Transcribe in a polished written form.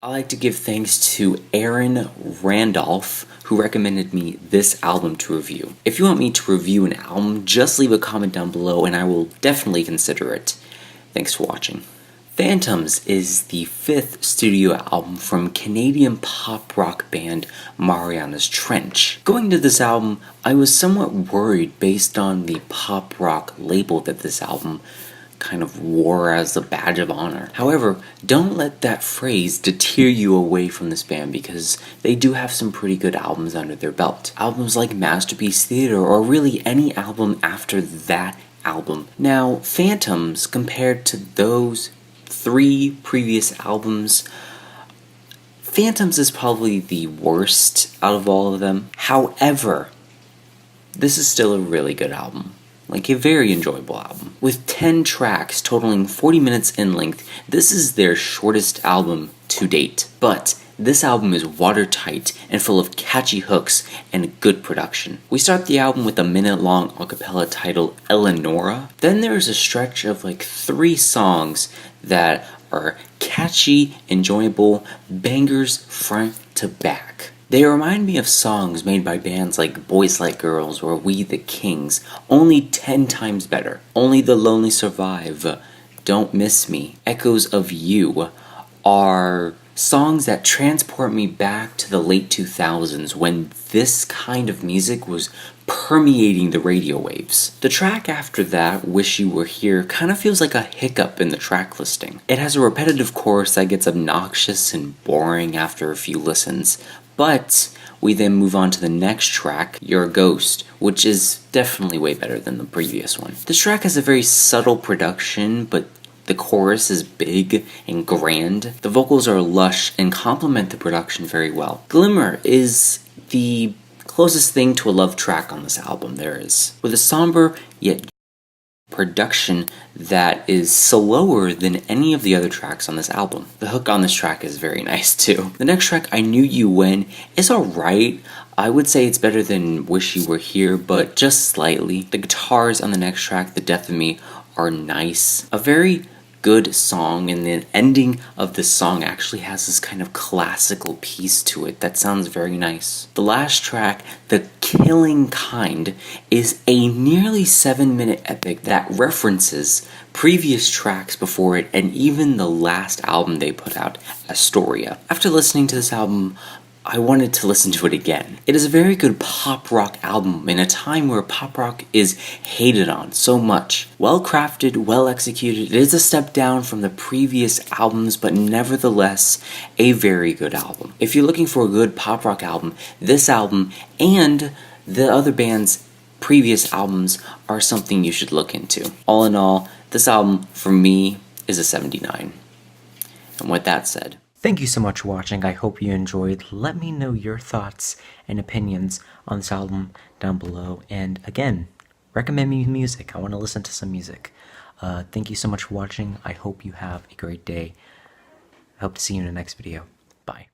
I'd like to give thanks to Aaron Randolph, who recommended me this album to review. If you want me to review an album, just leave a comment down below and I will definitely consider it. Thanks for watching. Phantoms is the 5th studio album from Canadian pop rock band Marianas Trench. Going into this album, I was somewhat worried based on the pop rock label that this album kind of wore as a badge of honor. However, don't let that phrase deter you away from this band because they do have some pretty good albums under their belt. Albums like Masterpiece Theater or really any album after that album. Now, Phantoms, compared to those 3 previous albums, Phantoms is probably the worst out of all of them. However, this is still a really good album. Like a very enjoyable album. With 10 tracks totaling 40 minutes in length, this is their shortest album to date. But this album is watertight and full of catchy hooks and good production. We start the album with a minute-long acapella titled Eleonora. Then there is a stretch of like 3 songs that are catchy, enjoyable, bangers front to back. They remind me of songs made by bands like Boys Like Girls or We the Kings, only 10 times better. Only the Lonely Survive, Don't Miss Me, Echoes of You are songs that transport me back to the late 2000s when this kind of music was permeating the radio waves. The track after that, Wish You Were Here, kind of feels like a hiccup in the track listing. It has a repetitive chorus that gets obnoxious and boring after a few listens. But we then move on to the next track, You're a Ghost, which is definitely way better than the previous one. This track has a very subtle production, but the chorus is big and grand. The vocals are lush and complement the production very well. Glimmer is the closest thing to a love track on this album there is, with a somber yet production that is slower than any of the other tracks on this album. The hook on this track is very nice too. The next track, I Knew You When, is alright. I would say it's better than Wish You Were Here, but just slightly. The guitars on the next track, The Death of Me, are nice. A very good song, and the ending of the song actually has this kind of classical piece to it that sounds very nice. The last track, The Killing Kind, is a nearly 7-minute epic that references previous tracks before it and even the last album they put out, Astoria. After listening to this album, I wanted to listen to it again. It is a very good pop rock album in a time where pop rock is hated on so much. Well crafted, well executed, it is a step down from the previous albums, but nevertheless a very good album. If you're looking for a good pop rock album, this album and the other band's previous albums are something you should look into. All in all, this album for me is a 79. And with that said, thank you so much for watching. I hope you enjoyed. Let me know your thoughts and opinions on this album down below. And again, recommend me music. I want to listen to some music. Thank you so much for watching. I hope you have a great day. I hope to see you in the next video. Bye.